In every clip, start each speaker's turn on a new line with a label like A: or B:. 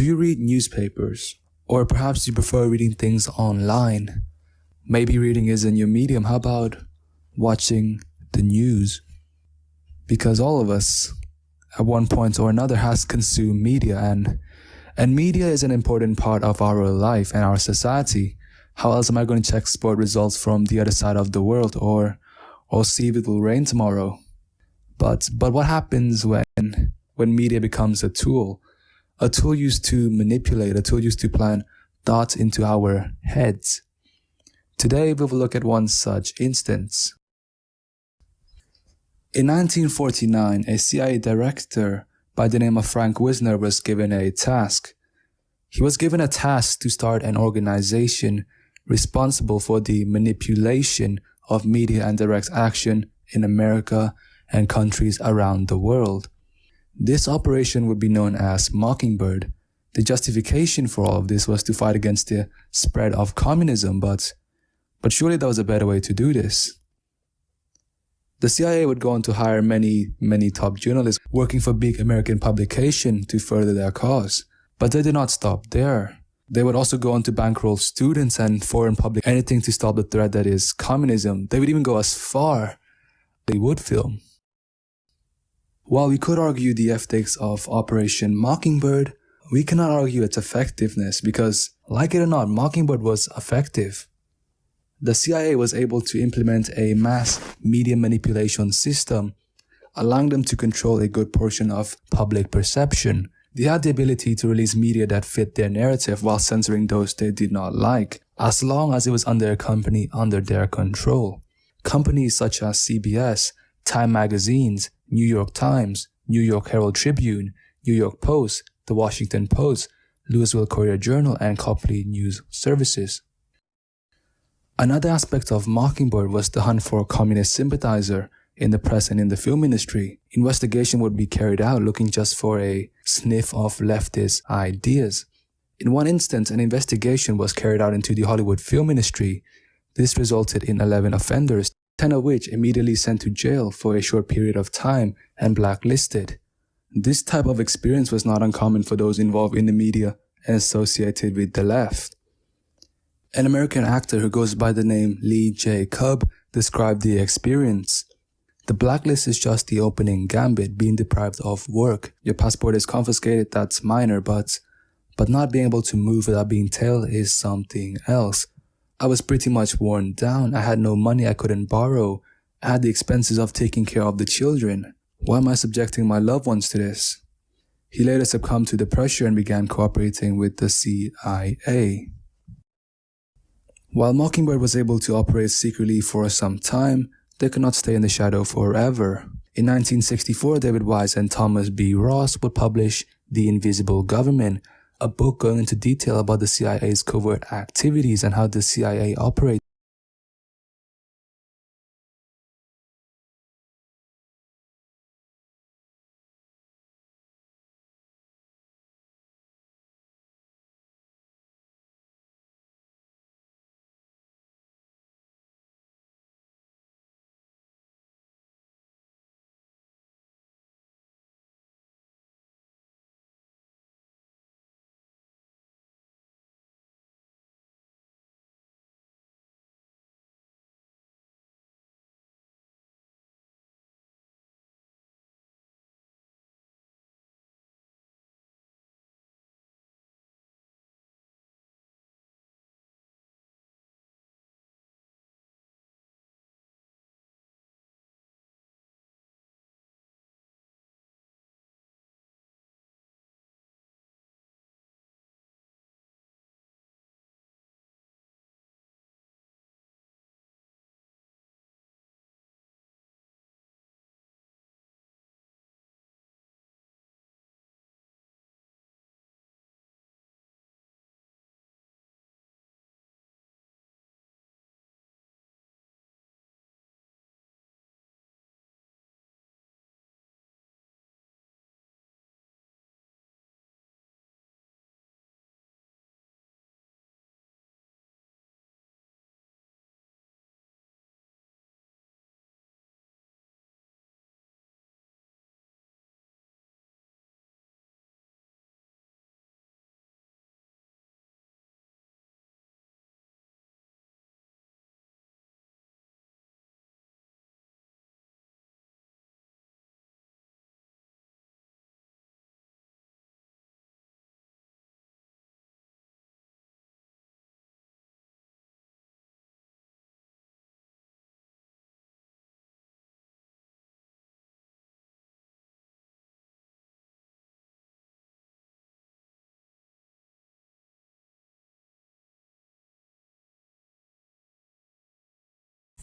A: you read newspapers? Or perhaps you prefer reading things online? Maybe reading isn't your medium. How about watching the news? Because all of us, at one point or another, has consumed media, and media is an important part of our life and our society. How else am I going to check sport results from the other side of the world, or see if it will rain tomorrow? But what happens when media becomes a tool used to manipulate, a tool used to plant thoughts into our heads? Today we will look at one such instance. In 1949, a CIA director by the name of Frank Wisner was given a task. He was given a task to start an organization responsible for the manipulation of media and direct action in America and countries around the world. This operation would be known as Mockingbird. The justification for all of this was to fight against the spread of communism, but surely there was a better way to do this. The CIA would go on to hire many top journalists working for big American publications to further their cause. But they did not stop there. They would also go on to bankroll students and foreign public, anything to stop the threat that is communism. They would even go as far they would film. While we could argue the ethics of Operation Mockingbird, we cannot argue its effectiveness because, like it or not, Mockingbird was effective. The CIA was able to implement a mass media manipulation system, allowing them to control a good portion of public perception. They had the ability to release media that fit their narrative while censoring those they did not like, as long as it was under a company under their control. Companies such as CBS, Time magazines, New York Times, New York Herald Tribune, New York Post, The Washington Post, Louisville Courier Journal, and Copley News Services. Another aspect of Mockingbird was the hunt for communist sympathizer in the press and in the film industry. Investigation would be carried out looking just for a sniff of leftist ideas. In one instance, an investigation was carried out into the Hollywood film industry. This resulted in 11 offenders, 10 of which immediately sent to jail for a short period of time and blacklisted. This type of experience was not uncommon for those involved in the media and associated with the left. An American actor who goes by the name Lee J. Cobb described the experience. The blacklist is just the opening gambit, being deprived of work. Your passport is confiscated, that's minor, but not being able to move without being tailed is something else. I was pretty much worn down. I had no money I couldn't borrow. I had the expenses of taking care of the children. Why am I subjecting my loved ones to this? He later succumbed to the pressure and began cooperating with the CIA. While Mockingbird was able to operate secretly for some time, they could not stay in the shadow forever. In 1964, David Weiss and Thomas B. Ross would publish The Invisible Government, a book going into detail about the CIA's covert activities and how the CIA operates.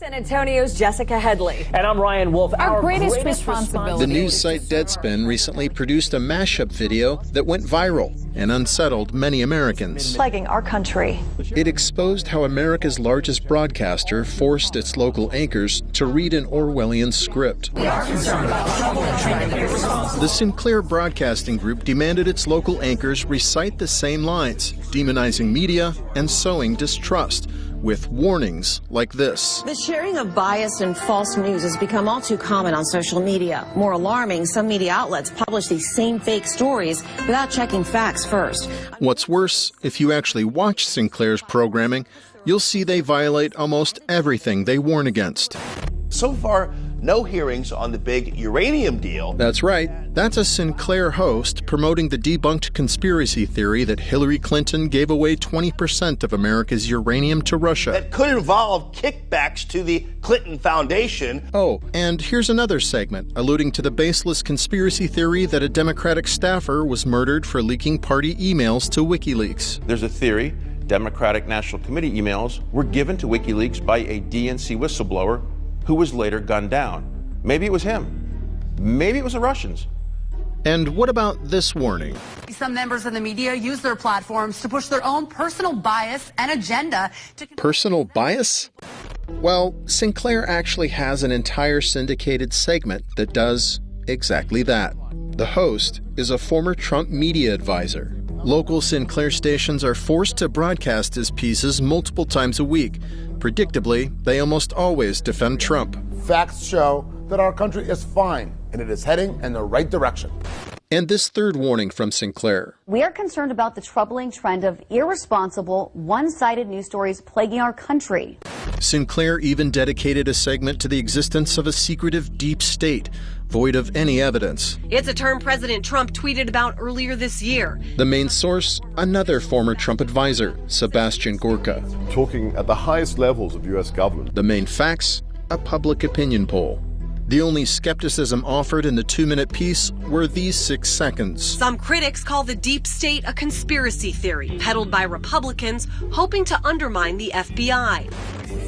B: San Antonio's Jessica Headley.
C: And I'm Ryan Wolf.
D: Our greatest responsibility.
E: The news site Deadspin recently produced a mashup video that went viral and unsettled many Americans.
B: Plaguing our country.
E: It exposed how America's largest broadcaster forced its local anchors to read an Orwellian script. The Sinclair Broadcasting Group demanded its local anchors recite the same lines, demonizing media and sowing distrust, with warnings like this.
F: The sharing of biased and false news has become all too common on social media. More alarming, some media outlets publish these same fake stories without checking facts first.
E: What's worse, if you actually watch Sinclair's programming, you'll see they violate almost everything they warn against.
G: So far, no hearings on the big uranium deal.
E: That's right. That's a Sinclair host promoting the debunked conspiracy theory that Hillary Clinton gave away 20% of America's uranium to Russia.
G: That could involve kickbacks to the Clinton Foundation.
E: Oh, and here's another segment alluding to the baseless conspiracy theory that a Democratic staffer was murdered for leaking party emails to WikiLeaks.
H: There's a theory Democratic National Committee emails were given to WikiLeaks by a DNC whistleblower who was later gunned down. Maybe it was him. Maybe it was the Russians.
E: And what about this warning?
I: Some members of the media use their platforms to push their own personal bias and agenda to...
E: Personal bias? Well, Sinclair actually has an entire syndicated segment that does exactly that. The host is a former Trump media advisor. Local Sinclair stations are forced to broadcast his pieces multiple times a week. Predictably, they almost always defend Trump.
J: Facts show that our country is fine, and it is heading in the right direction.
E: And this third warning from Sinclair.
D: We are concerned about the troubling trend of irresponsible, one-sided news stories plaguing our country.
E: Sinclair even dedicated a segment to the existence of a secretive deep state, void of any evidence.
B: It's a term President Trump tweeted about earlier this year.
E: The main source, another former Trump advisor, Sebastian Gorka.
K: Talking at the highest levels of U.S. government.
E: The main facts, a public opinion poll. The only skepticism offered in the 2-minute piece were these 6 seconds.
B: Some critics call the deep state a conspiracy theory peddled by Republicans hoping to undermine the FBI.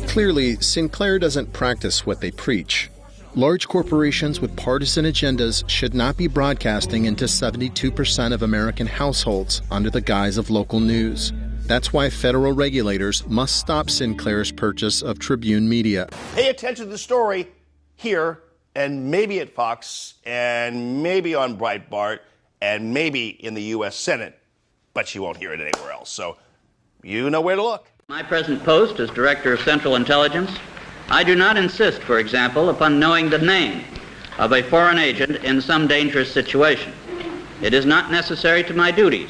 E: Clearly, Sinclair doesn't practice what they preach. Large corporations with partisan agendas should not be broadcasting into 72% of American households under the guise of local news. That's why federal regulators must stop Sinclair's purchase of Tribune Media.
G: Pay attention to the story here, and maybe at Fox, and maybe on Breitbart, and maybe in the U.S. Senate, but you won't hear it anywhere else. So you know where to look.
L: My present post as Director of Central Intelligence, I do not insist, for example, upon knowing the name of a foreign agent in some dangerous situation. It is not necessary to my duties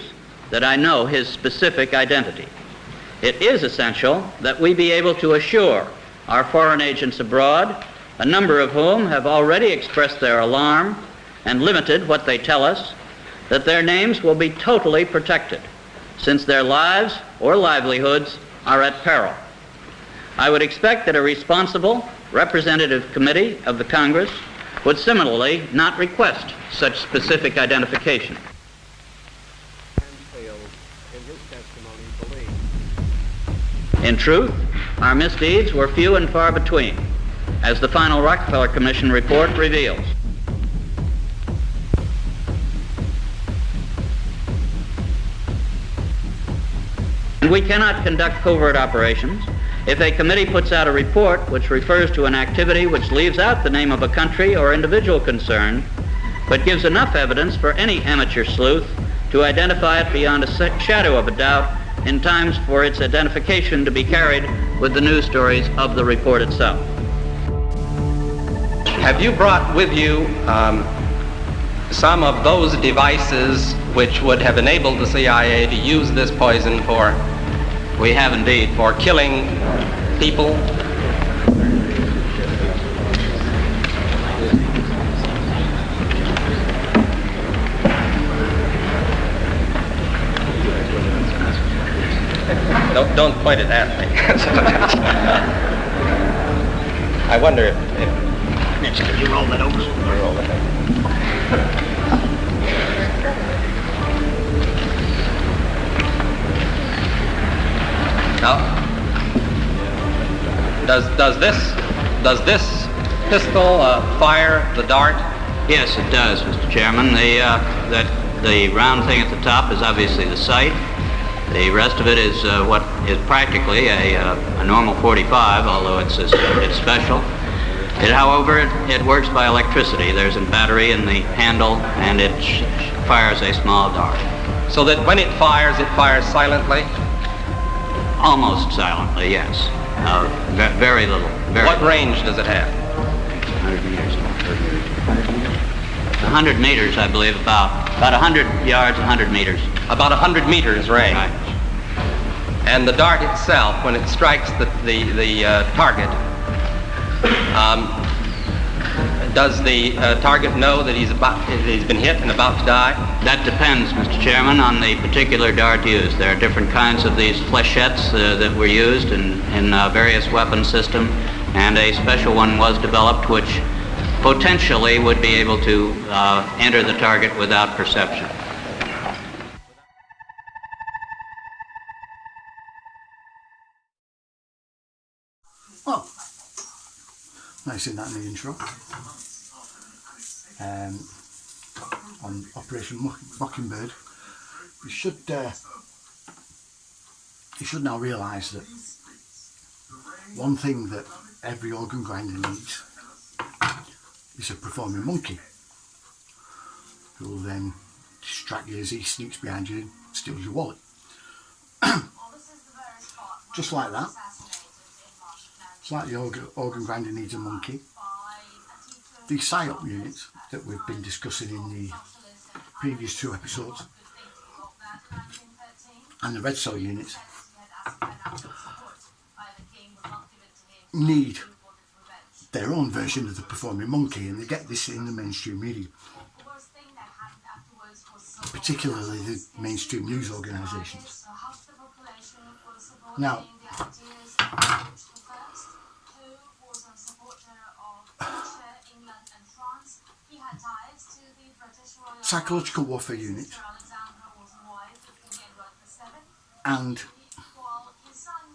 L: that I know his specific identity. It is essential that we be able to assure our foreign agents abroad, a number of whom have already expressed their alarm and limited what they tell us, that their names will be totally protected, since their lives or livelihoods are at peril. I would expect that a responsible representative committee of the Congress would similarly not request such specific identification. In truth, our misdeeds were few and far between, as the final Rockefeller Commission report reveals. And we cannot conduct covert operations if a committee puts out a report which refers to an activity which leaves out the name of a country or individual concerned, but gives enough evidence for any amateur sleuth to identify it beyond a shadow of a doubt in times for its identification to be carried with the news stories of the report itself.
M: Have you brought with you some of those devices which would have enabled the CIA to use this poison for?
L: We have indeed.
M: For killing people? Don't point it at me. I wonder if
G: you roll it over.
M: Roll it over. Now, does this Does this pistol fire the dart?
L: Yes, it does, Mr. Chairman. The round thing at the top is obviously the sight. The rest of it is what is practically a normal 45, although it's special. However, it works by electricity. There's a battery in the handle, and it fires a small dart.
M: So that when it fires silently?
L: Almost silently, yes. Very little.
M: What range does it have?
L: 100 meters. 100 meters, I believe, about 100 yards, 100 meters.
M: About 100 meters range.
L: Right.
M: And the dart itself, when it strikes the target, does the target know that he's been hit and about to die?
L: That depends, Mr. Chairman, on the particular dart used. There are different kinds of these flechettes that were used in various weapon systems, and a special one was developed which potentially would be able to enter the target without perception.
C: Well, nice in that in the intro. On Operation Mockingbird, you should now realise that one thing that every organ grinder needs is a performing monkey who will then distract you as he sneaks behind you and steals your wallet. Just like that. It's like the organ grinder needs a monkey. The PSYOP units that we've been discussing in the previous 2 episodes and the Red Cell units need their own version of the performing monkey, and they get this in the mainstream media, particularly the mainstream news organisations. Now, psychological warfare units and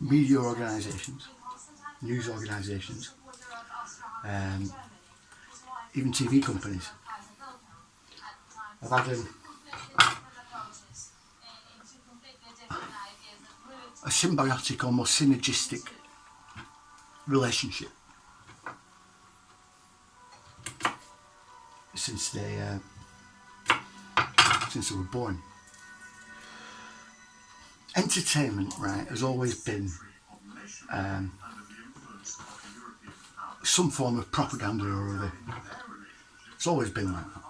C: media organisations, news organisations, even TV companies have had a symbiotic, almost synergistic relationship since they were born. Entertainment, right, has always been some form of propaganda or other. It's always been like that.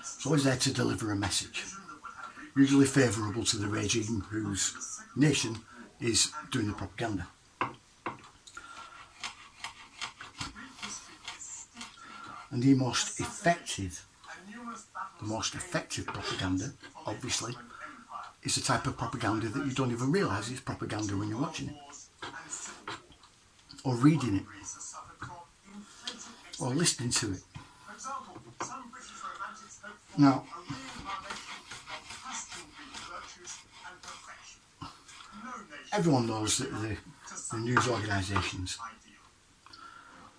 C: It's always there to deliver a message, usually favourable to the regime whose nation is doing the propaganda. And the most effective propaganda, obviously, is the type of propaganda that you don't even realise is propaganda when you're watching it, or reading it, or listening to it. Now, everyone knows that the news organisations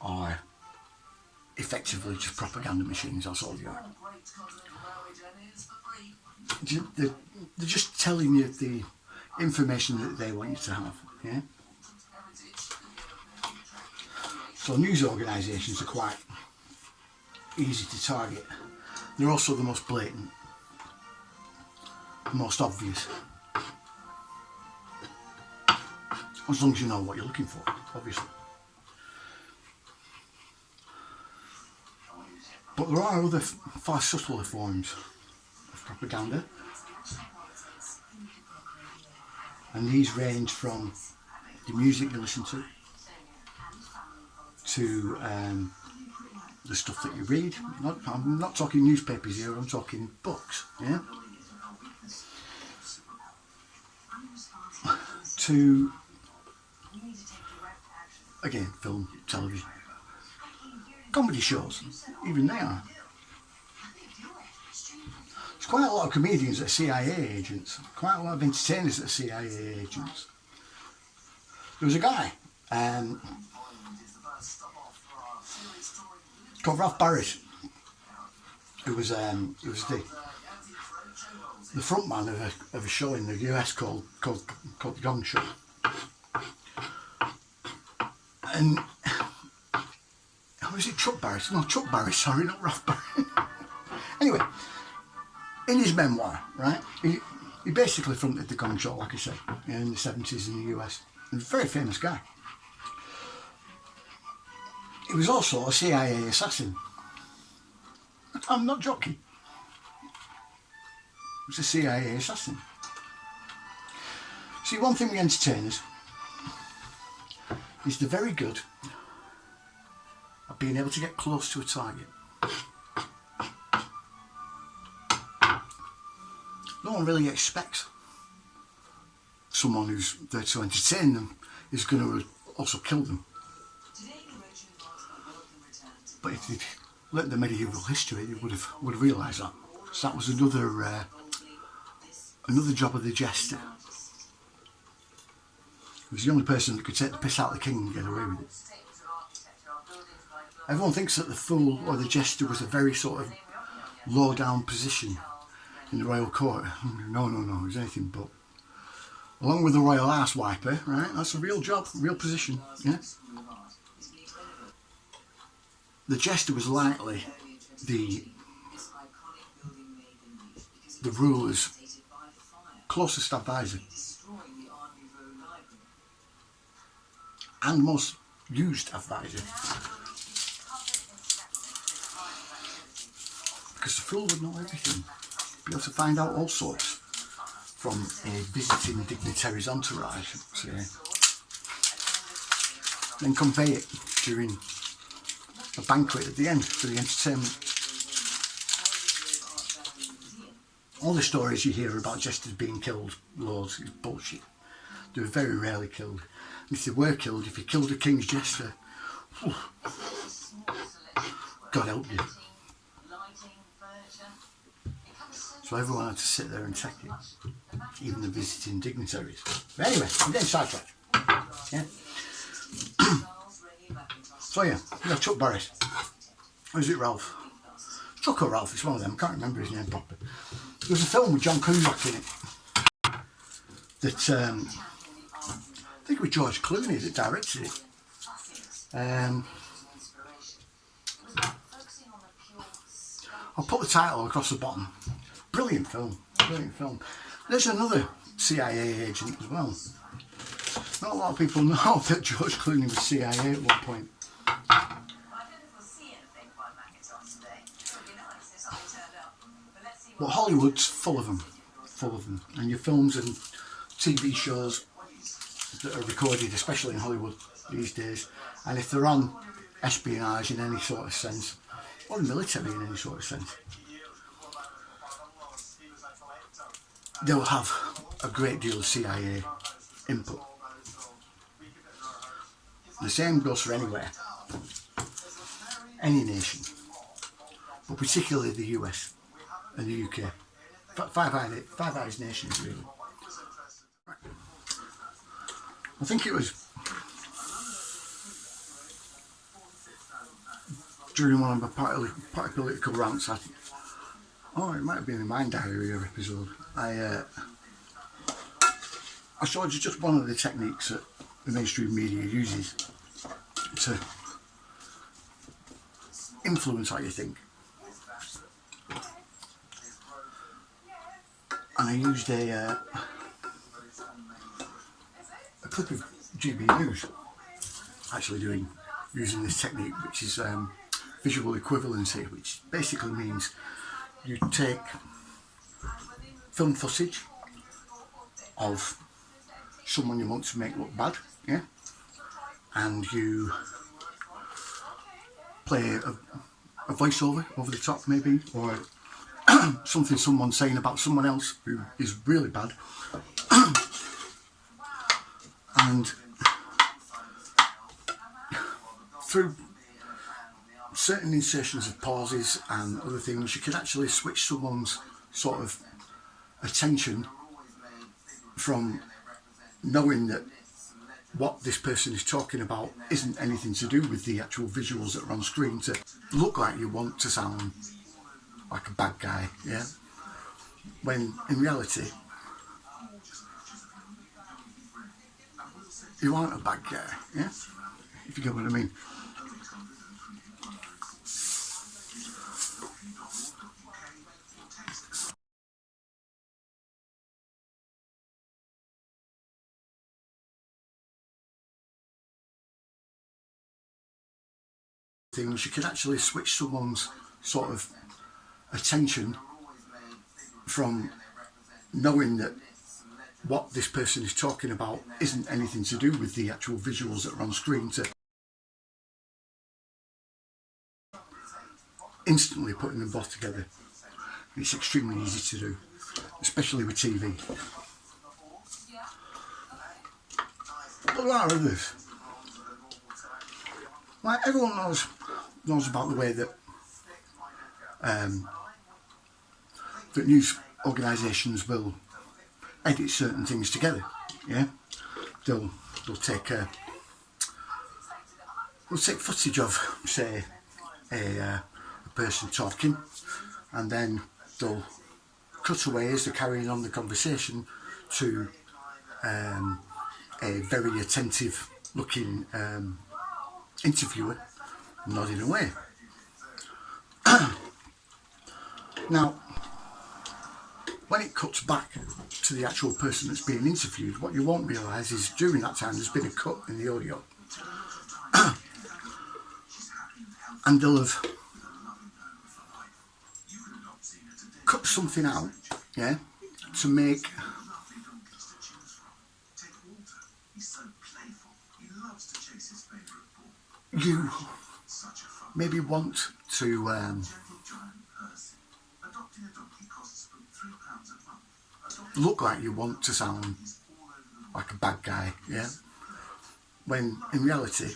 C: are effectively just propaganda machines. That's all they are. They're just telling you the information that they want you to have. Yeah. So news organisations are quite easy to target. They're also the most blatant, the most obvious. As long as you know what you're looking for, obviously. But there are other far subtler forms of propaganda, and these range from the music you listen to the stuff that you read. I'm not talking newspapers here, I'm talking books, yeah? To, again, film, television, comedy shows, even they are. There's quite a lot of comedians that are CIA agents, quite a lot of entertainers that are CIA agents. There was a guy, called Ralph Barrett, who was the front man of a show in the US called The Gong Show. And was it Chuck Barris? No, Chuck Barris, sorry, not Ralph Barrett. Anyway, in his memoir, right, he basically fronted The Gong Show, like I said, in the 70s in the US. He was a very famous guy. He was also a CIA assassin. I'm not joking. He was a CIA assassin. See, one thing with entertainers is they're very good at being able to get close to a target. No one really expects someone who's there to entertain them is going to also kill them. But if they'd learnt the medieval history, they would have realised that. So that was another job of the jester. He was the only person that could take the piss out of the king and get away with it. Everyone thinks that the fool or the jester was a very sort of low down position in the royal court. No, it was anything but. Along with the royal arse wiper, right? That's a real job, real position, yeah? The jester was likely the ruler's closest advisor and most used advisor, because the fool would know everything, be able to find out all sorts from a visiting dignitary's entourage, say, then convey it during a banquet at the end for the entertainment. All the stories you hear about jesters being killed, loads, is bullshit. They were very rarely killed. And if they were killed, if you killed a king's jester, God help you. So everyone had to sit there and take it, even the visiting dignitaries. But anyway, I'm getting sidetracked. Yeah. So yeah, Chuck Barris. Or is it Ralph? Chuck or Ralph, it's one of them, I can't remember his name properly. There was a film with John Cusack in it that, I think it was George Clooney that directed it. I'll put the title across the bottom. Brilliant film, brilliant film. There's another CIA agent as well. Not a lot of people know that George Clooney was CIA at one point. But Hollywood's full of them, and your films and TV shows that are recorded, especially in Hollywood these days, and if they're on espionage in any sort of sense, or military in any sort of sense, they'll have a great deal of CIA input. The same goes for anywhere, any nation, but particularly the US and the UK. Five Eyes nations, really. I think it was during one of my party political rants, it might have been the Mind Diary episode, I showed you just one of the techniques that the mainstream media uses to influence how you think. And I used a clip of GB News actually using this technique, which is visual equivalency, which basically means you take film footage of someone you want to make look bad, yeah, and you play a voiceover over the top maybe, or something someone's saying about someone else who is really bad, and through certain insertions of pauses and other things, you can actually switch someone's sort of attention from knowing that what this person is talking about isn't anything to do with the actual visuals that are on screen to look like you want to sound like a bad guy, yeah? When in reality, you aren't a bad guy, yeah? If you get what I mean. Things you can actually switch someone's sort of attention from knowing that what this person is talking about isn't anything to do with the actual visuals that are on screen to instantly putting them both together. It's extremely easy to do, especially with TV. But there are others. Like everyone knows about the way that that news organisations will edit certain things together. Yeah, they'll take footage of, say, a person talking, and then they'll cut away as they're carrying on the conversation to a very attentive looking interviewer nodding away. Now, when it cuts back to the actual person that's being interviewed, what you won't realise is during that time there's been a cut in the audio. And they'll have cut something out, yeah, to make you maybe want to look like you want to sound like a bad guy, yeah, when in reality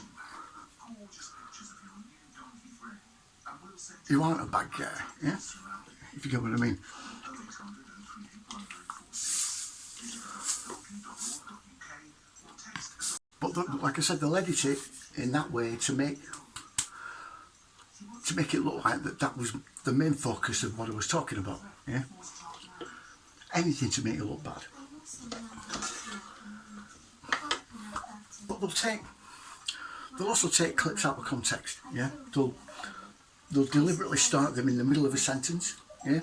C: you aren't a bad guy, yeah, if you get what I mean. But like I said, they'll edit it in that way to make it look like that was the main focus of what I was talking about, yeah. Anything to make it look bad. But they'll also take clips out of context, yeah. They'll deliberately start them in the middle of a sentence, yeah.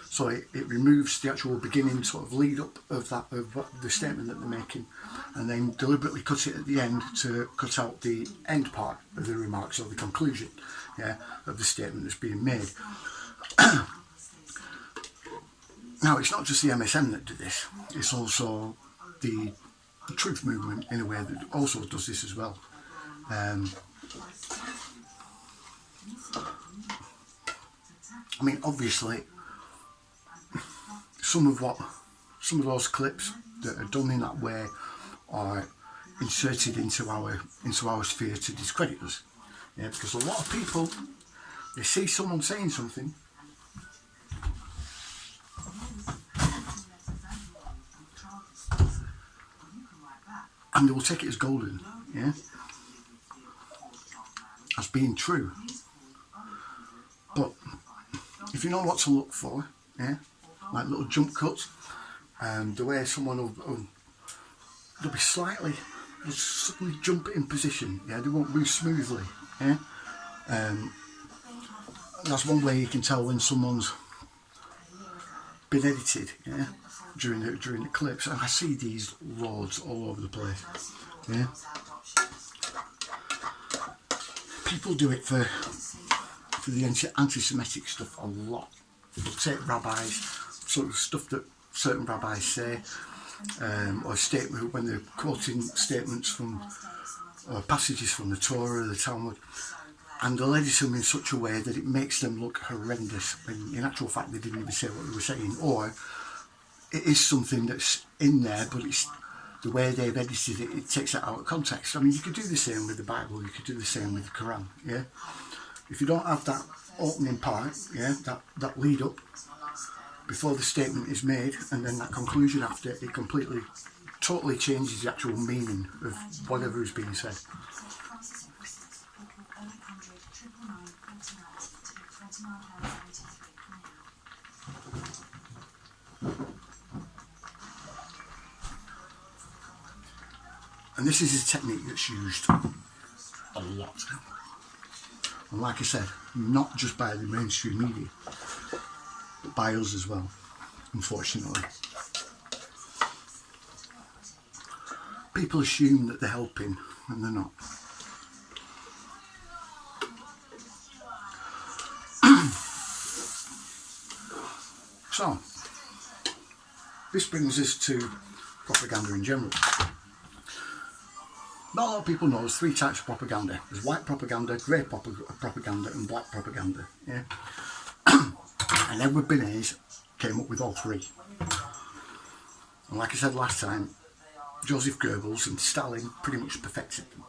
C: So it removes the actual beginning sort of lead up of what the statement that they're making, and then deliberately cut it at the end to cut out the end part of the remarks or the conclusion, yeah, of the statement that's being made. Now, it's not just the MSM that do this, it's also the truth movement in a way that also does this as well. I mean, obviously, some of those clips that are done in that way are inserted into our sphere to discredit us. Yeah, because a lot of people, they see someone saying something, and they will take it as golden, yeah, as being true. But if you know what to look for, yeah, like little jump cuts, the way someone they'll be slightly, they'll suddenly jump in position, yeah, they won't move smoothly, yeah. That's one way you can tell when someone's been edited, yeah, during the clips, and I see these loads all over the place, yeah. People do it for the anti-Semitic stuff a lot. They'll take rabbis, sort of stuff that certain rabbis say, or statement when they're quoting statements from passages from the Torah, the Talmud, and they'll edit them in such a way that it makes them look horrendous when in actual fact they didn't even say what they were saying, or it is something that's in there but it's the way they've edited it, it takes it out of context. I mean, you could do the same with the Bible, you could do the same with the Quran, yeah. If you don't have that opening part, yeah, that lead up before the statement is made, and then that conclusion after, it completely totally changes the actual meaning of whatever is being said. And this is a technique that's used a lot. And like I said, not just by the mainstream media, but by us as well, unfortunately. People assume that they're helping, and they're not. So, this brings us to propaganda in general. Not a lot of people know there's 3 types of propaganda. There's white propaganda, grey propaganda and black propaganda. Yeah? And Edward Bernays came up with all 3. And like I said last time, Joseph Goebbels and Stalin pretty much perfected them.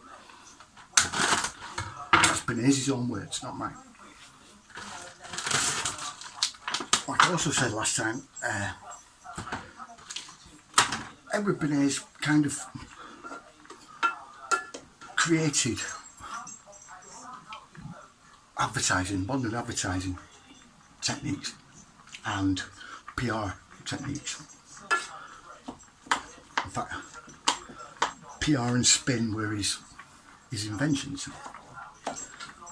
C: That's Bernays' own words, not mine. Like I also said last time, Edward Bernays kind of created advertising, modern advertising techniques and PR techniques. In fact, PR and spin were his inventions.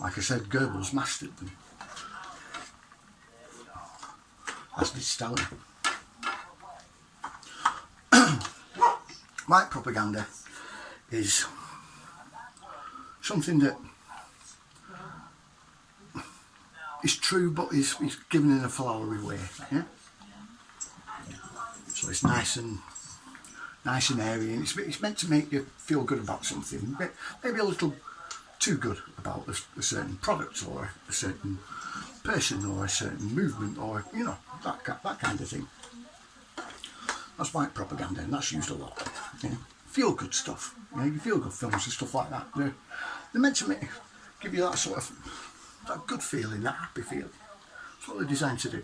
C: Like I said, Goebbels mastered them. As did Stalin. White propaganda is something that is true but is given in a flowery way. Yeah? So it's nice and airy, and it's meant to make you feel good about something, maybe a little too good about a certain product or a certain person or a certain movement, or you know, that kind of thing. That's white propaganda, and that's used a lot. You know, feel good stuff. You know, you feel good films and stuff like that. They're meant to give you that sort of that good feeling, that happy feeling. That's what they're designed to do.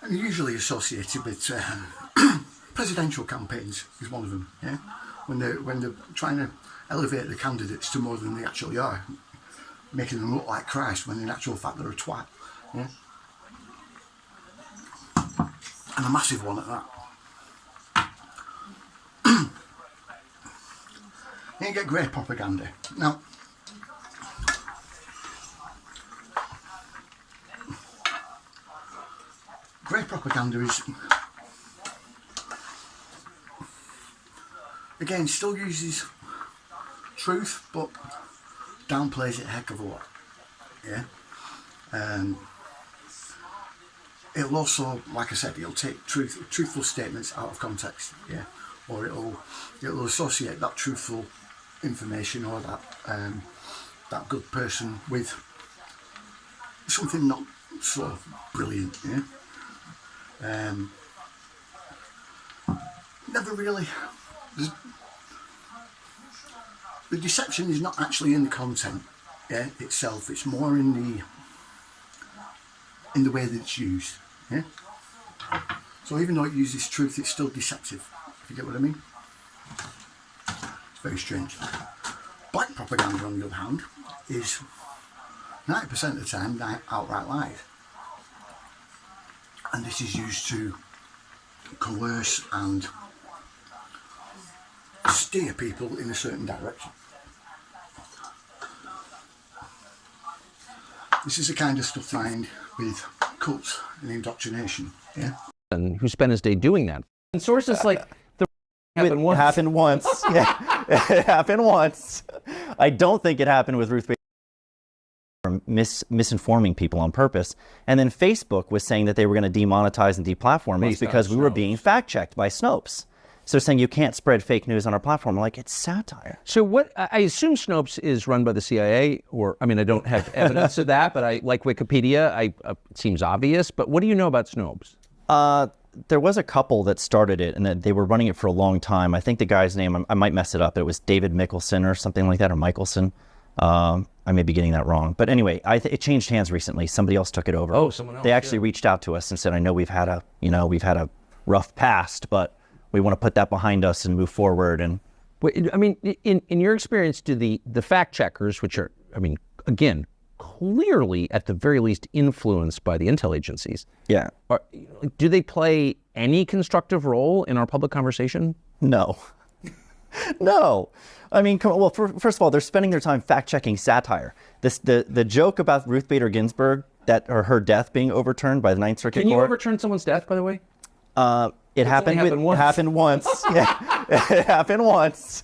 C: And they're usually associated with presidential campaigns is one of them. Yeah, when they're trying to elevate the candidates to more than they actually are, making them look like Christ when in actual fact they're a twat. Yeah? And a massive one at that. You get grey propaganda. Now, grey propaganda is, again, still uses truth, but downplays it a heck of a lot. Yeah. It'll also, like I said, it'll take truthful statements out of context. Yeah. Or it'll associate that truthful information or that good person with something not so brilliant. Yeah. Never really. The deception is not actually in the content, yeah, itself. It's more in the way that it's used. Yeah. So even though it uses truth, it's still deceptive. If you get what I mean? It's very strange. Black propaganda, on the other hand, is 90% of the time outright lies, and this is used to coerce and steer people in a certain direction. This is the kind of stuff find with cults and indoctrination. Yeah.
N: And who spent his day doing that. And sources like the
O: happened once. Yeah, it happened once. I don't think it happened with Ruth Bader misinforming people on purpose. And then Facebook was saying that they were going to demonetize and deplatform us because we were being fact-checked by Snopes. So they're saying you can't spread fake news on our platform. I'm like, it's satire.
N: So what, I assume Snopes is run by the CIA, or, I mean, I don't have evidence of that, but I like Wikipedia. It seems obvious, but what do you know about Snopes?
O: There was a couple that started it, and they were running it for a long time. I think the guy's name, I might mess it up. It was David Mickelson or something like that, or Michelson. I may be getting that wrong. But anyway, it changed hands recently. Somebody else took it over.
N: Oh, someone else.
O: They actually reached out to us and said, I know we've had a rough past, but we want to put that behind us and move forward. And
N: I mean, in your experience, do the fact checkers, which are, I mean, again, clearly at the very least influenced by the intel agencies, do they play any constructive role in our public conversation?
O: No. No. I mean, well, first of all, they're spending their time fact-checking satire. The joke about Ruth Bader Ginsburg, or her death being overturned by the Ninth Circuit Court.
N: Can you overturn someone's death, by the way?
O: It happened once. Yeah, it happened once.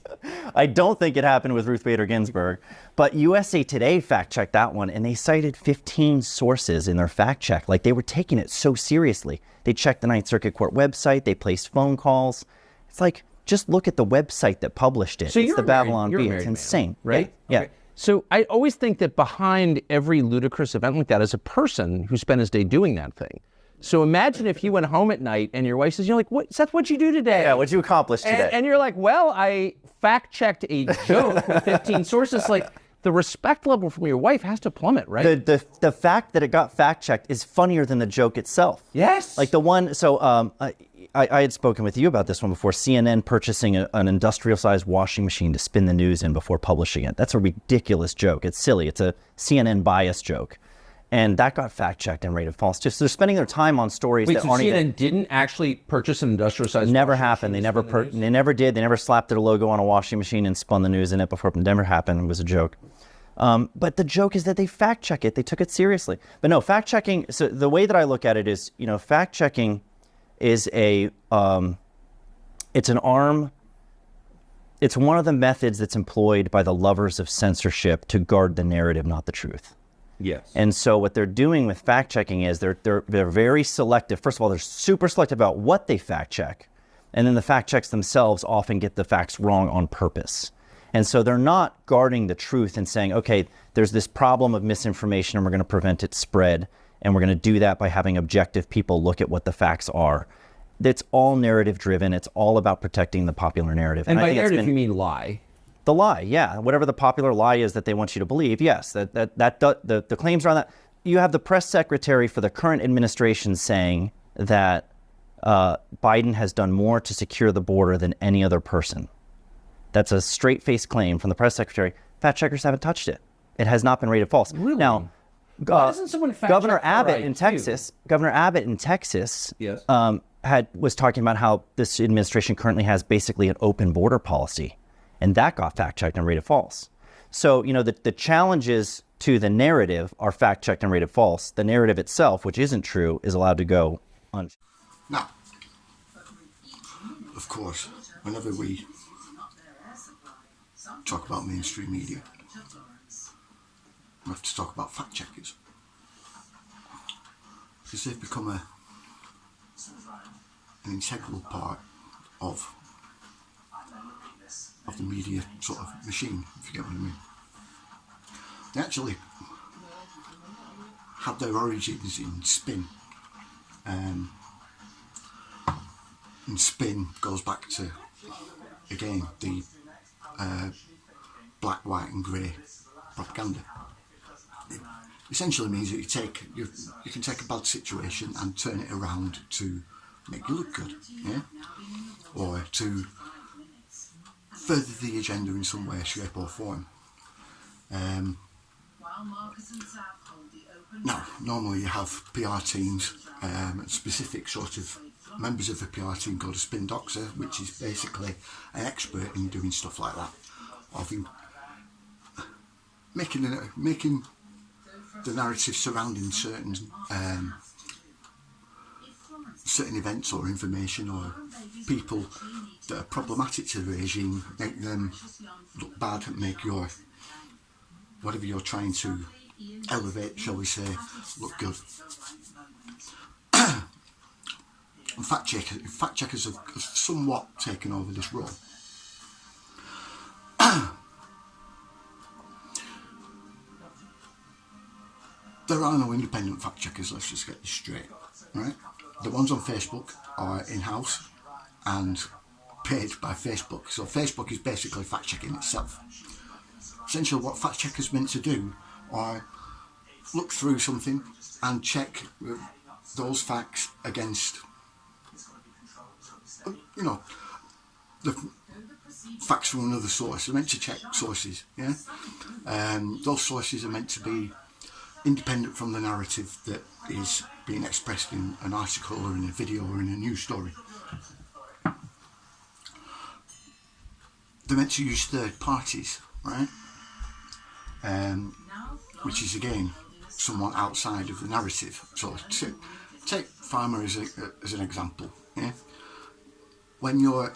O: I don't think it happened with Ruth Bader Ginsburg. But USA Today fact-checked that one, and they cited 15 sources in their fact-check. Like, they were taking it so seriously. They checked the Ninth Circuit Court website. They placed phone calls. It's like, just look at the website that published it.
N: So
O: it's the Babylon Bee. It's insane,
N: right?
O: Yeah.
N: Okay. So I always think that behind every ludicrous event like that is a person who spent his day doing that thing. So imagine if you went home at night and your wife says, you're like, "What, Seth, what'd you do today?"
O: Yeah, what'd you accomplish today?
N: And you're like, "Well, I fact-checked a joke with 15 sources." Like, the respect level from your wife has to plummet, right?
O: The fact that it got fact-checked is funnier than the joke itself.
N: Yes.
O: Like the one, so I had spoken with you about this one before, CNN purchasing an industrial-sized washing machine to spin the news in before publishing it. That's a ridiculous joke. It's silly. It's a CNN bias joke. And that got fact-checked and rated false. Just they're spending their time on stories that aren't even...
N: CNN didn't actually purchase an industrial-sized
O: Never happened. They never did. They never slapped their logo on a washing machine and spun the news in it before. It never happened. It was a joke. But the joke is that they fact-check it. They took it seriously. But no, fact-checking... So the way that I look at it is, fact-checking is it's an arm, it's one of the methods that's employed by the lovers of censorship to guard the narrative, not the truth.
N: Yes.
O: And so what they're doing with fact-checking is they're very selective. First of all, they're super selective about what they fact-check. And then the fact-checks themselves often get the facts wrong on purpose. And so they're not guarding the truth and saying, okay, there's this problem of misinformation and we're going to prevent its spread. And we're going to do that by having objective people look at what the facts are. It's all narrative driven. It's all about protecting the popular narrative.
N: And by narrative, you mean lie?
O: The lie, yeah. Whatever the popular lie is that they want you to believe, yes. The claims are on that. You have the press secretary for the current administration saying that Biden has done more to secure the border than any other person. That's a straight-faced claim from the press secretary. Fact checkers haven't touched it. It has not been rated false.
N: Really?
O: Now,
N: why doesn't someone fact
O: Governor
N: check
O: Abbott in Texas,
N: yes.
O: Was talking about how this administration currently has basically an open border policy, and that got fact checked and rated false. So the challenges to the narrative are fact checked and rated false. The narrative itself, which isn't true, is allowed to go on.
C: Now, of course, whenever we talk about mainstream media, we have to talk about fact checkers, because they've become an integral part of the media sort of machine, if you get what I mean. They actually had their origins in spin, and spin goes back to, again, the black, white and grey propaganda. It essentially means that you can take a bad situation and turn it around to make you look good, yeah, or to further the agenda in some way, shape or form. Now, normally you have PR teams, specific sort of members of the PR team called a spin doctor, which is basically an expert in doing stuff like that. I think making the narrative surrounding certain events or information or people that are problematic to the regime, make them look bad and make your whatever you're trying to elevate, shall we say, look good. And fact checkers have somewhat taken over this role. There are no independent fact checkers, let's just get this straight, right? The ones on Facebook are in-house and paid by Facebook. So Facebook is basically fact checking itself. Essentially what fact checkers meant to do are look through something and check those facts against you know, the facts from another source. They're meant to check sources, yeah? Those sources are meant to be independent from the narrative that is being expressed in an article or in a video or in a news story. They're meant to use third parties, right? Which is again someone outside of the narrative. So take Farmer as an example. Yeah, when you're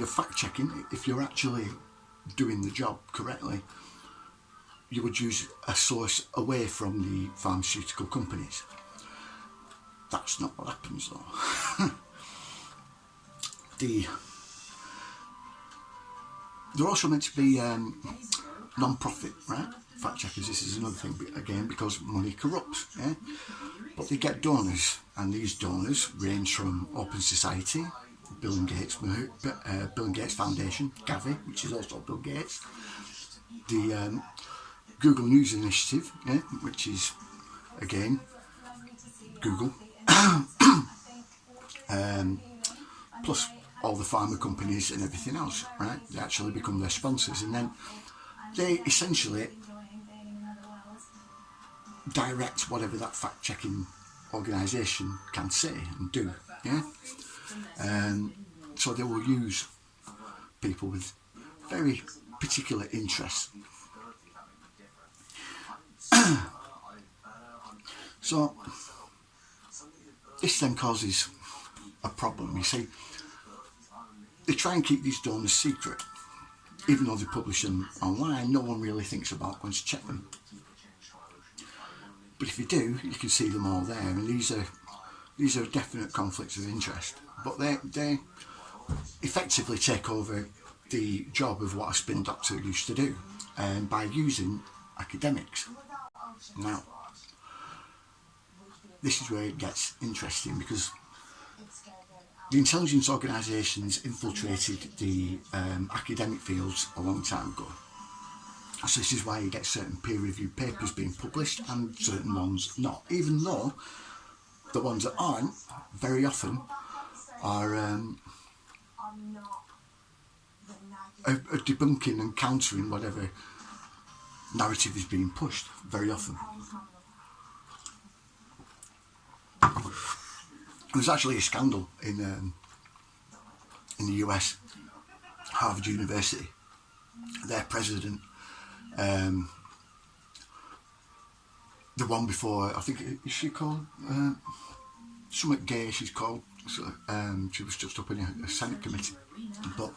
C: fact checking, if you're actually doing the job correctly, you would use a source away from the pharmaceutical companies. That's not what happens though. They're also meant to be non-profit, right? Fact checkers, this is another thing, again, because money corrupts, yeah? But they get donors, and these donors range from Open Society, Bill and Gates Foundation, Gavi, which is also Bill Gates, the Google News Initiative, yeah? Which is, again, Google, plus all the pharma companies and everything else, right? They actually become their sponsors, and then they essentially direct whatever that fact-checking organisation can say and do, yeah? So they will use people with very particular interests. So this then causes a problem. You see, they try and keep these donors secret. Even though they publish them online, no one really thinks about going to check them. But if you do, you can see them all there, and these are definite conflicts of interest. But they effectively take over the job of what a spin doctor used to do, by using academics. Now, this is where it gets interesting, because the intelligence organisations infiltrated the academic fields a long time ago. So this is why you get certain peer-reviewed papers being published and certain ones not, even though the ones that aren't, very often, are debunking and countering whatever narrative is being pushed, very often. There was actually a scandal in the US, Harvard University. Their president, the one before, I think, is she called? Something Gay, she's called. So, she was just up in a Senate committee. But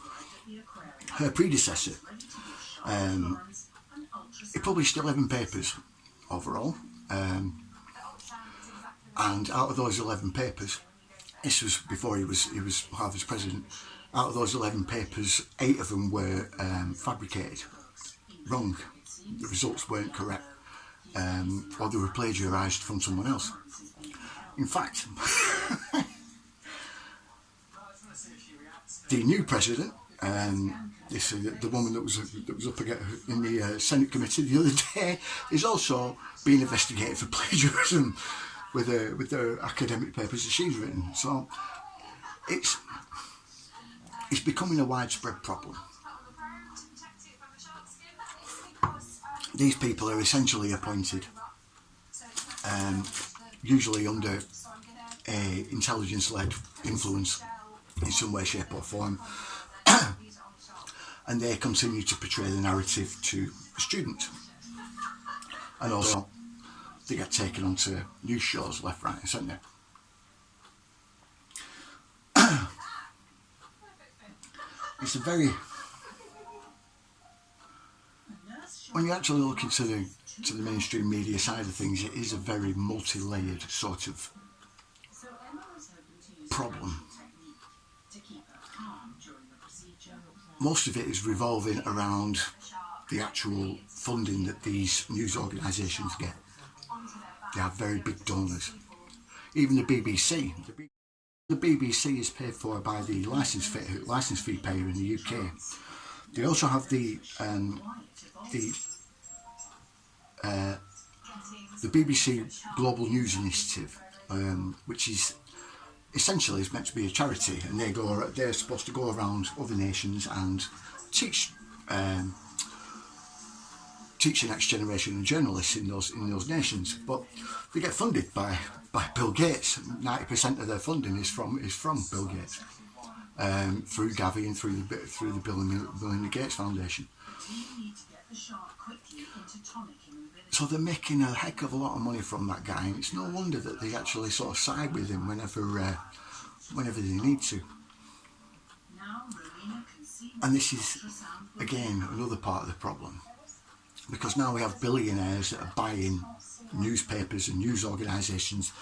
C: her predecessor, he published 11 papers overall. And out of those 11 papers, this was before he was Harvard's president, out of those 11 papers, 8 of them were fabricated, wrong. The results weren't correct, or they were plagiarised from someone else. In fact, the new president, the woman that was up in the Senate committee the other day, is also being investigated for plagiarism with the academic papers that she's written. So it's becoming a widespread problem. These people are essentially appointed, usually under a intelligence-led influence in some way, shape or form, and they continue to portray the narrative to students. And also they get taken onto news shows left, right and centre. It's a very, when you actually look into the mainstream media side of things, it is a very multi-layered sort of problem. Most of it is revolving around the actual funding that these news organisations get. They have very big donors. Even the BBC. The BBC is paid for by the licence fee payer in the UK. They also have the BBC Global News Initiative, which is essentially is meant to be a charity, and they're supposed to go around other nations and teach the next generation of journalists in those nations. But they get funded by Bill Gates. 90% of their funding is from Bill Gates, through Gavi and through the Bill and Melinda Gates Foundation. So they're making a heck of a lot of money from that guy, and it's no wonder that they actually sort of side with him whenever they need to. And this is, again, another part of the problem, because now we have billionaires that are buying newspapers and news organisations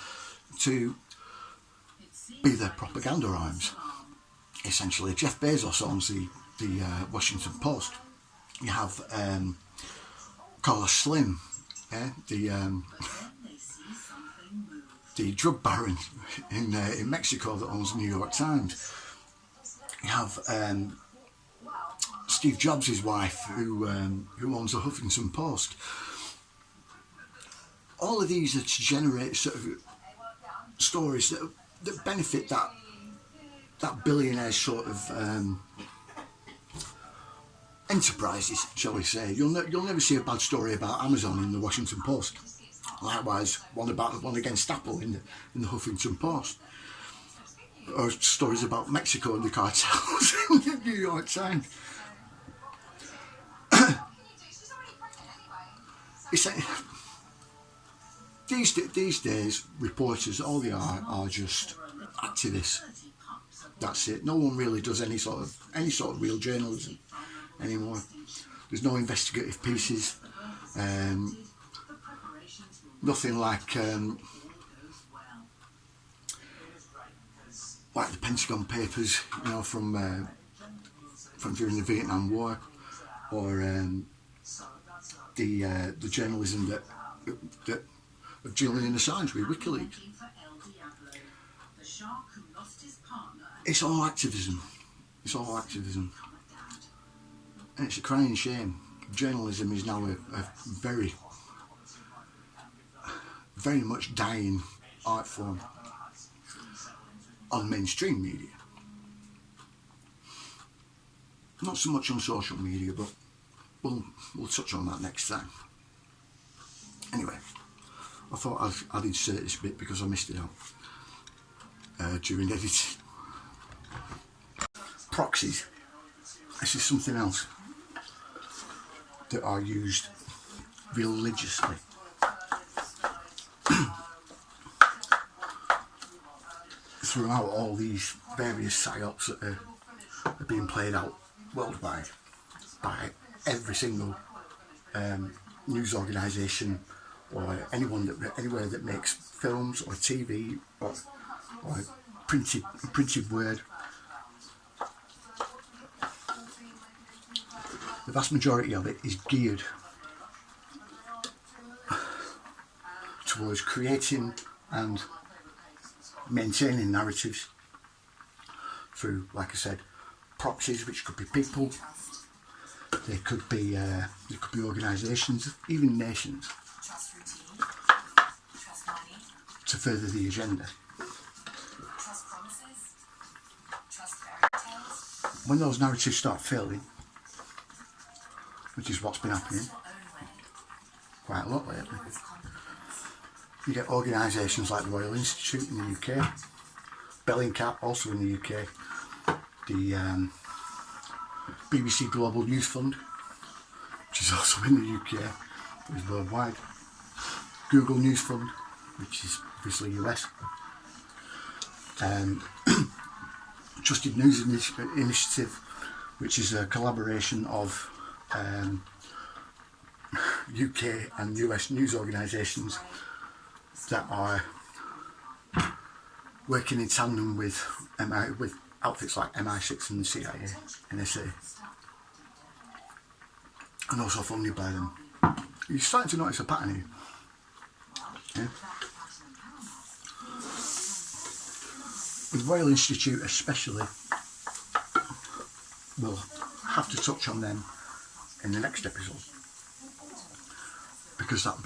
C: to be their propaganda arms. Essentially, Jeff Bezos owns the Washington Post. You have Carlos Slim, the drug baron in Mexico that owns the New York Times. You have Steve Jobs' wife, who owns the Huffington Post. All of these are to generate sort of stories that benefit that billionaire sort of enterprises, shall we say. You'll never see a bad story about Amazon in the Washington Post. Likewise, one against Apple in the Huffington Post, or stories about Mexico and the cartels in the New York Times. These days, reporters, all they are just activists. That's it. No one really does any sort of real journalism anymore. There's no investigative pieces. Nothing like the Pentagon Papers, from during the Vietnam War, or the journalism that of Julian Assange with WikiLeaks. It's all activism. It's all activism. And it's a crying shame. Journalism is now a very, very much dying art form on mainstream media. Not so much on social media, but we'll touch on that next time. Anyway, I thought I'd insert this bit because I missed it out during editing. Proxies. This is something else that are used religiously. Throughout all these various psyops that are being played out worldwide by every single news organisation or anywhere that makes films or TV or printed word. The vast majority of it is geared towards creating and maintaining narratives through, like I said, proxies, which could be people, they could be organisations, even nations, to further the agenda. When those narratives start failing, which is what's been happening quite a lot lately, you get organisations like the Royal Institute in the UK, Bellingcat also in the UK, the BBC Global News Fund, which is also in the UK, but is worldwide, Google News Fund, which is obviously US, Trusted News Initiative, which is a collaboration of UK and US news organisations that are working in tandem with outfits like MI6 and the CIA, NSA, and also funded by them. You're starting to notice a pattern here. Yeah? With Royal Institute especially, we'll have to touch on them in the next episode, because that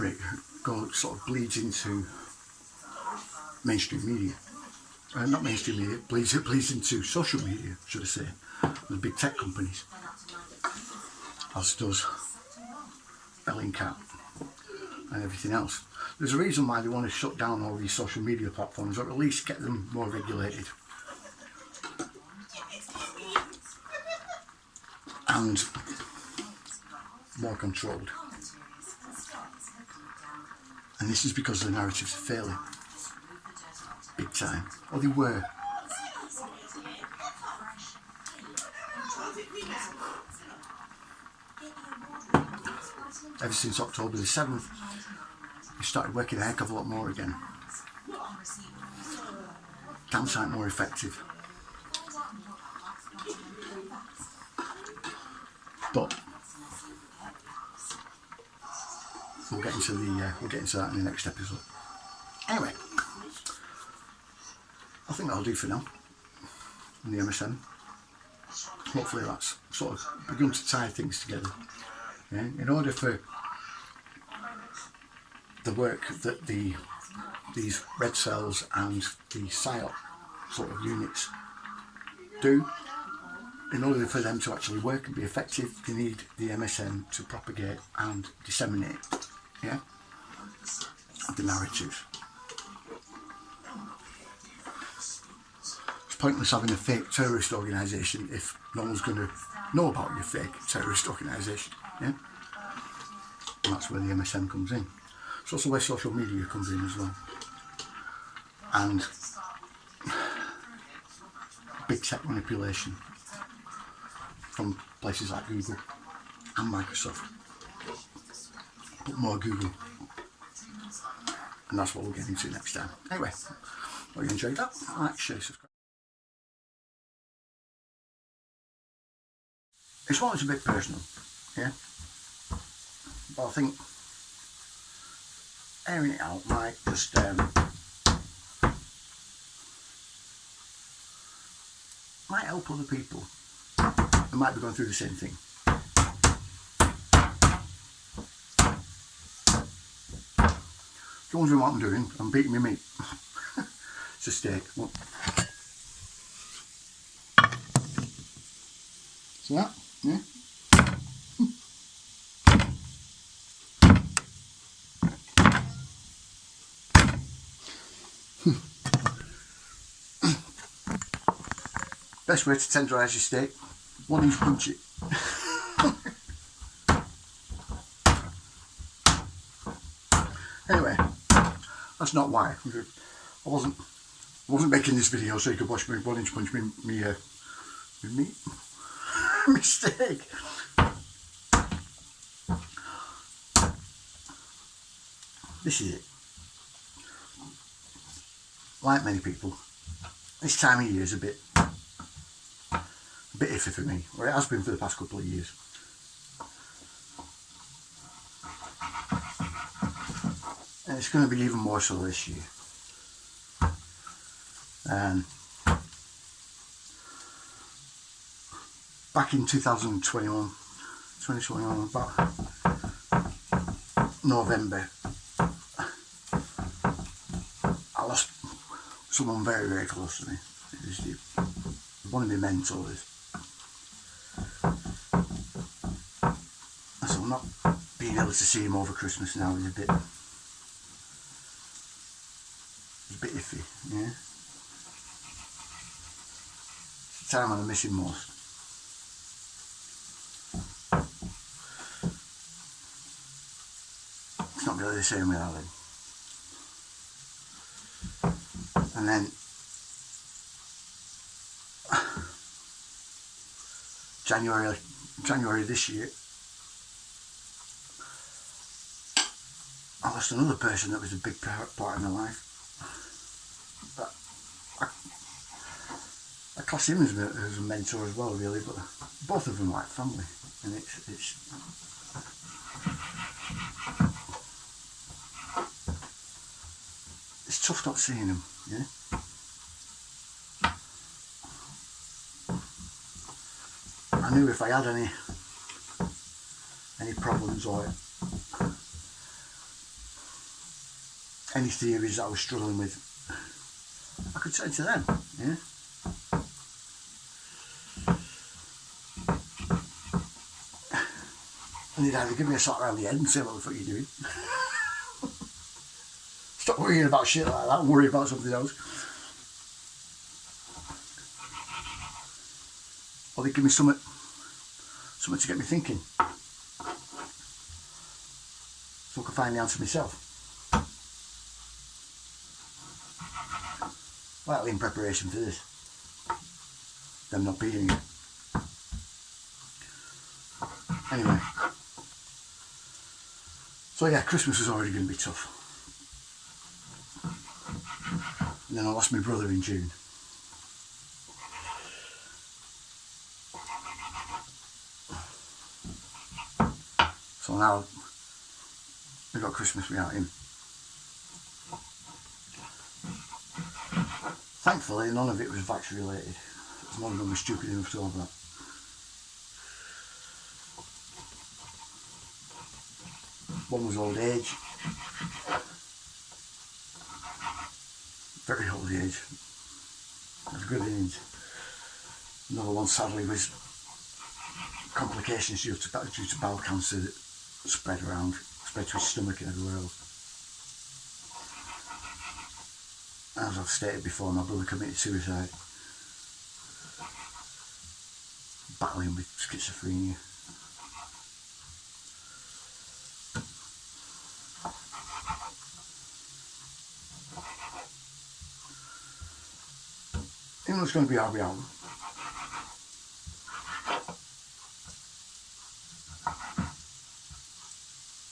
C: sort of bleeds into mainstream media. not mainstream media, bleeds into social media, should I say, the big tech companies, as does Bellingcat and everything else. There's a reason why they want to shut down all these social media platforms, or at least get them more regulated and more controlled. And this is because the narratives are failing big time, or they were. Ever since October the 7th, we started working a heck of a lot more again. Damn sight more effective. But we'll get into that in the next episode. Anyway, I think that'll do for now in the MSM. Hopefully that's sort of begun to tie things together. Yeah? In order for the work that these Red Cells and the PSYOP sort of units do, in order for them to actually work and be effective, you need the MSM to propagate and disseminate, yeah, the narratives. It's pointless having a fake terrorist organisation if no one's going to know about your fake terrorist organisation, yeah? And that's where the MSM comes in. It's also where social media comes in as well. And big tech manipulation from places like Google and Microsoft, but more Google, and that's what we'll get into next time. Anyway, hope you enjoyed that. Like, share, subscribe. This one is a bit personal, yeah, but I think airing it out might just might help other people who might be going through the same thing. If you're wondering what I'm doing, I'm beating my meat. It's a steak. Look. See that? Yeah. Best way to tenderise your steak, 1-inch punch it. Anyway, that's not why. I wasn't making this video so you could watch me 1-inch punch me meat. Mistake. This is it. Like many people, this time of year is a bit iffy for me, or it has been for the past couple of years. And it's going to be even more so this year. Back in 2021, about November, I lost someone very, very close to me. It was one of my mentors. So not being able to see him over Christmas now is a bit iffy, yeah. It's the time when I miss him most. It's not really the same without him. And then January this year, I lost another person that was a big part of my life. But I class him as a mentor as well, really. But both of them like family, and it's tough not seeing him, yeah. I knew if I had any problems or any theories that I was struggling with, I could say to them, yeah. And they'd either give me a slap around the head and say, what the fuck are you doing? Stop worrying about shit like that and worry about something else. Or they'd give me something to get me thinking. So I could find the answer myself. Well, in preparation for this. Them not being here. Anyway. So yeah, Christmas was already going to be tough. And then I lost my brother in June. So now we got Christmas without him. Thankfully, none of it was vax related. None of them were stupid enough to have that. One was old age. Very old age. Of good age. Another one sadly was complications due to bowel cancer that spread to his stomach and everywhere else. As I've stated before, my brother committed suicide, battling with schizophrenia. You know it's going to be hard without him.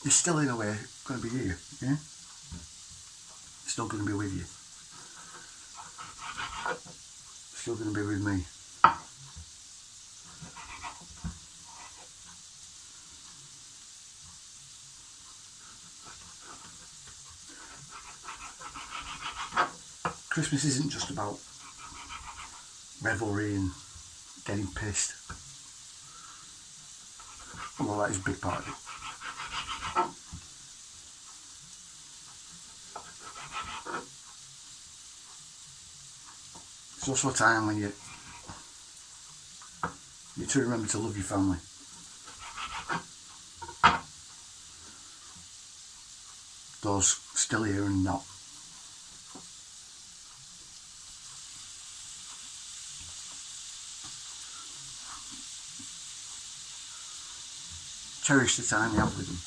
C: He's still in a way going to be here, yeah? Still going to be with you. Still going to be with me. Christmas isn't just about revelry and getting pissed. Although that is a big part of it. It's also a time when you need to remember to love your family. Those still here and not. Cherish the time you have with them.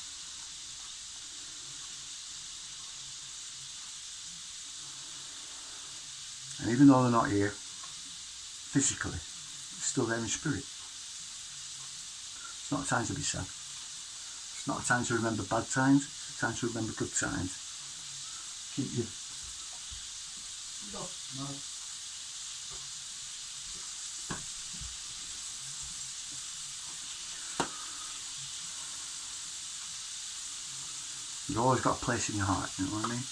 C: And even though they're not here physically, they're still there in spirit. It's not a time to be sad. It's not a time to remember bad times, it's a time to remember good times. Keep you. No. You've always got a place in your heart, you know what I mean?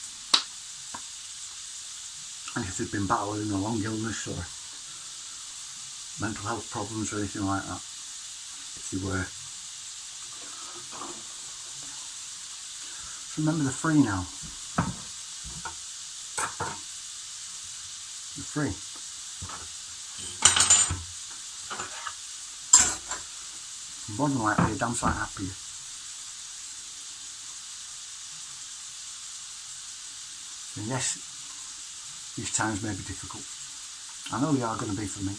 C: And if they've been battling a long illness or mental health problems or anything like that, if they were, just remember they're free now. They're free. More than likely, a damn sight happier. And yes, these times may be difficult. I know they are going to be for me.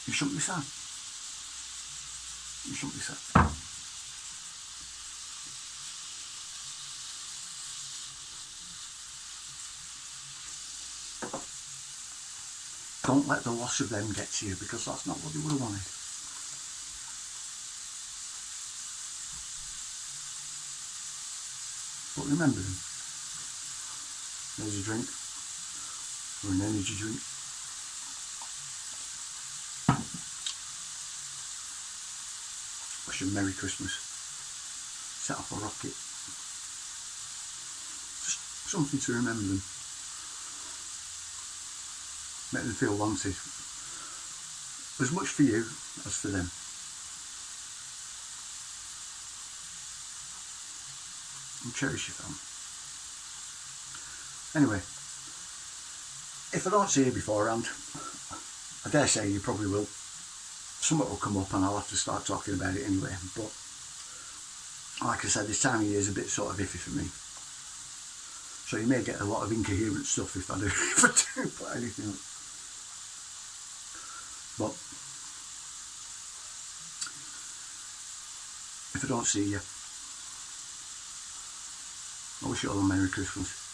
C: You shouldn't be sad. You shouldn't be sad. Don't let the loss of them get to you, because that's not what you would have wanted. But remember them. There's a drink, or an energy drink. Wish them Merry Christmas. Set off a rocket. Just something to remember them. Make them feel wanted. As much for you as for them. and cherish your family. Anyway, if I don't see you beforehand, I dare say you probably will. Something will come up and I'll have to start talking about it anyway. But like I said, this time of year is a bit sort of iffy for me. So you may get a lot of incoherent stuff if I do put anything up. But if I don't see you, I wish you all a Merry Christmas.